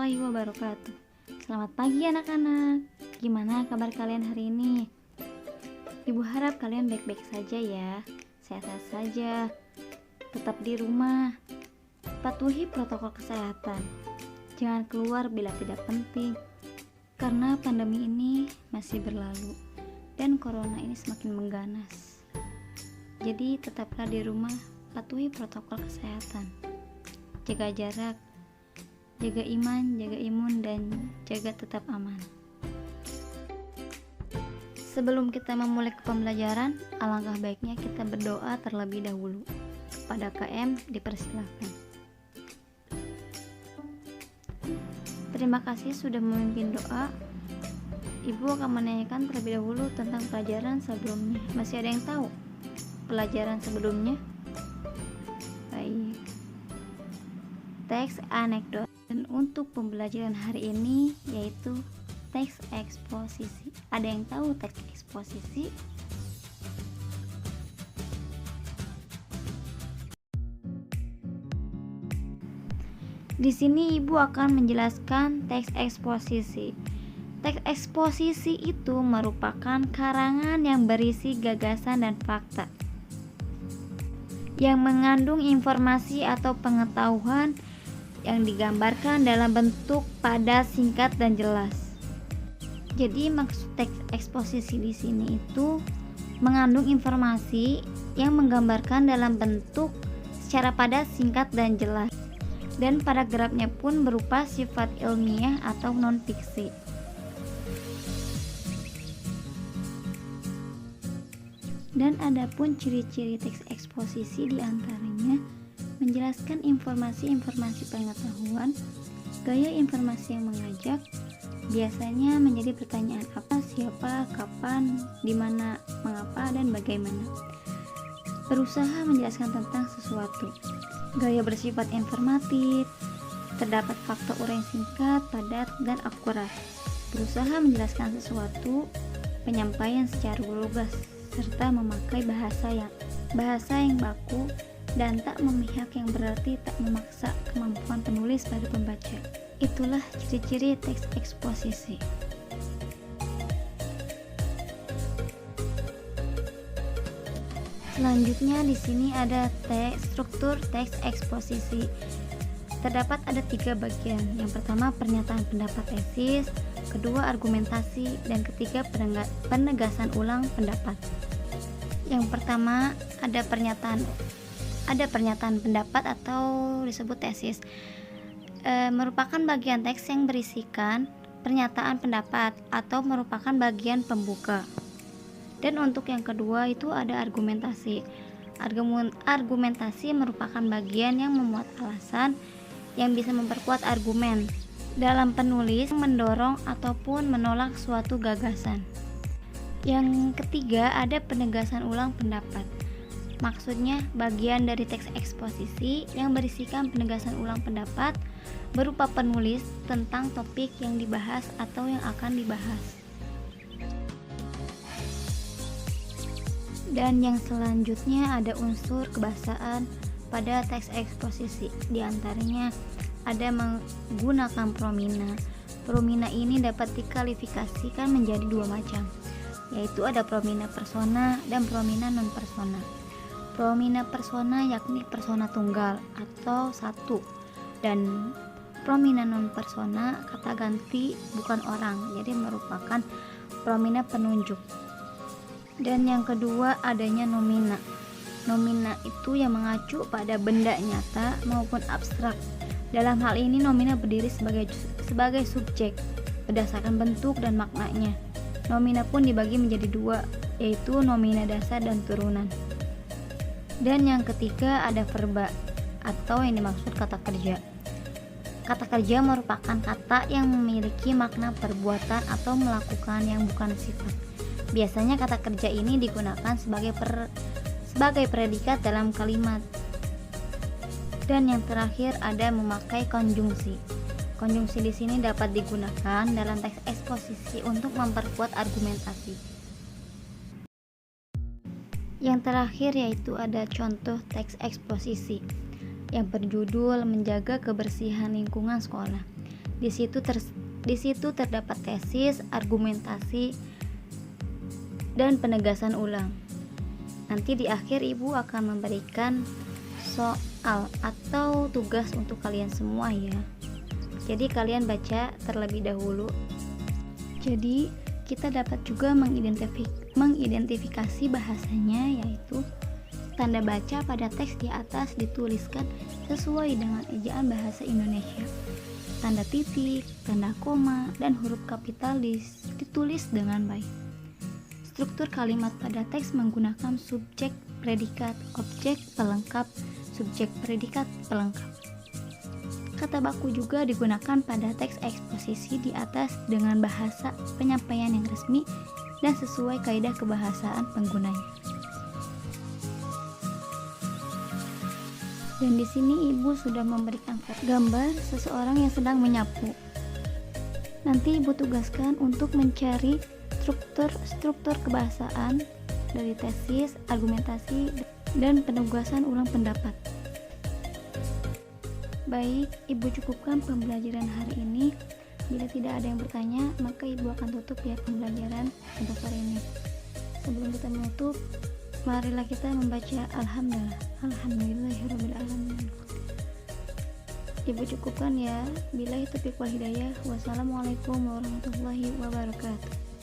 warahmatullahi wabarakatuh. Selamat pagi anak-anak. Gimana kabar kalian hari ini? Ibu harap kalian baik-baik saja ya. Sehat-sehat saja. Tetap di rumah. Patuhi protokol kesehatan. Jangan keluar bila tidak penting. Karena pandemi ini masih berlalu dan corona ini semakin mengganas. Jadi tetaplah di rumah, patuhi protokol kesehatan. Jaga jarak, jaga iman, jaga imun, dan jaga tetap aman. Sebelum kita memulai ke pembelajaran, alangkah baiknya kita berdoa terlebih dahulu. Kepada KM dipersilahkan. Terima kasih sudah memimpin doa. Ibu akan menanyakan terlebih dahulu tentang pelajaran sebelumnya. Masih ada yang tahu pelajaran sebelumnya? Baik. Teks anekdot. Dan untuk pembelajaran hari ini yaitu teks eksposisi. Ada yang tahu teks eksposisi? Di sini Ibu akan menjelaskan teks eksposisi. Teks eksposisi itu merupakan karangan yang berisi gagasan dan fakta yang mengandung informasi atau pengetahuan yang digambarkan dalam bentuk padat, singkat, dan jelas. Jadi maksud teks eksposisi di sini itu mengandung informasi yang menggambarkan dalam bentuk secara padat, singkat, dan jelas. Dan paragrafnya pun berupa sifat ilmiah atau non-fiksi. Dan adapun ciri-ciri teks eksposisi diantaranya menjelaskan informasi-informasi pengetahuan, gaya informasi yang mengajak, biasanya menjadi pertanyaan apa, siapa, kapan, di mana, mengapa, dan bagaimana. Berusaha menjelaskan tentang sesuatu. Gaya bersifat informatif, terdapat fakta uraian singkat, padat, dan akurat. Berusaha menjelaskan sesuatu, penyampaian secara lugas, serta memakai bahasa yang baku dan tak memihak, yang berarti tak memaksa kemampuan penulis pada pembaca. Itulah ciri-ciri teks eksposisi. Selanjutnya di sini ada struktur teks eksposisi. Terdapat ada 3 bagian. Yang pertama pernyataan pendapat tesis, kedua argumentasi, dan ketiga penegasan ulang pendapat. Yang pertama ada pernyataan pendapat atau disebut tesis. Merupakan bagian teks yang berisikan pernyataan pendapat atau merupakan bagian pembuka. Dan untuk yang kedua itu ada argumentasi. Argumentasi merupakan bagian yang memuat alasan yang bisa memperkuat argumen dalam penulis mendorong ataupun menolak suatu gagasan. Yang ketiga ada penegasan ulang pendapat. Maksudnya bagian dari teks eksposisi yang berisikan penegasan ulang pendapat berupa penulis tentang topik yang dibahas atau yang akan dibahas. Dan yang selanjutnya ada unsur kebahasaan pada teks eksposisi. Di antaranya ada menggunakan promina. Promina ini dapat diklasifikasikan menjadi 2 macam, yaitu ada promina persona dan promina non persona. Promina persona yakni persona tunggal atau satu, dan promina non persona kata ganti bukan orang, jadi merupakan promina penunjuk. Dan yang kedua adanya nomina. Nomina itu yang mengacu pada benda nyata maupun abstrak. Dalam hal ini nomina berdiri sebagai subjek berdasarkan bentuk dan maknanya. Nomina pun dibagi menjadi 2, yaitu nomina dasar dan turunan. Dan yang ketiga ada verba atau yang dimaksud kata kerja. Kata kerja merupakan kata yang memiliki makna perbuatan atau melakukan yang bukan sifat. Biasanya kata kerja ini digunakan sebagai predikat dalam kalimat. Dan yang terakhir ada memakai konjungsi. Konjungsi di sini dapat digunakan dalam teks eksposisi untuk memperkuat argumentasi. Yang terakhir yaitu ada contoh teks eksposisi yang berjudul menjaga kebersihan lingkungan sekolah. Di situ terdapat tesis, argumentasi, dan penegasan ulang. Nanti di akhir ibu akan memberikan soal atau tugas untuk kalian semua ya. Jadi kalian baca terlebih dahulu. Jadi kita dapat juga mengidentifikasi bahasanya, yaitu tanda baca pada teks di atas dituliskan sesuai dengan ejaan bahasa Indonesia. Tanda titik, tanda koma, dan huruf kapital ditulis dengan baik. Struktur kalimat pada teks menggunakan subjek, predikat, objek, pelengkap, subjek, predikat, pelengkap. Kata baku juga digunakan pada teks eksposisi di atas dengan bahasa penyampaian yang resmi dan sesuai kaidah kebahasaan penggunanya. Dan di sini ibu sudah memberikan gambar seseorang yang sedang menyapu. Nanti ibu tugaskan untuk mencari struktur kebahasaan dari tesis, argumentasi, dan penugasan ulang pendapat. Baik, ibu cukupkan pembelajaran hari ini. Bila tidak ada yang bertanya, maka ibu akan tutup ya pembelajaran untuk hari ini. Sebelum kita menutup, marilah kita membaca Alhamdulillahirrabbilalamin. Ibu cukupkan ya. Billahi taufiq wal hidayah. Wassalamualaikum warahmatullahi wabarakatuh.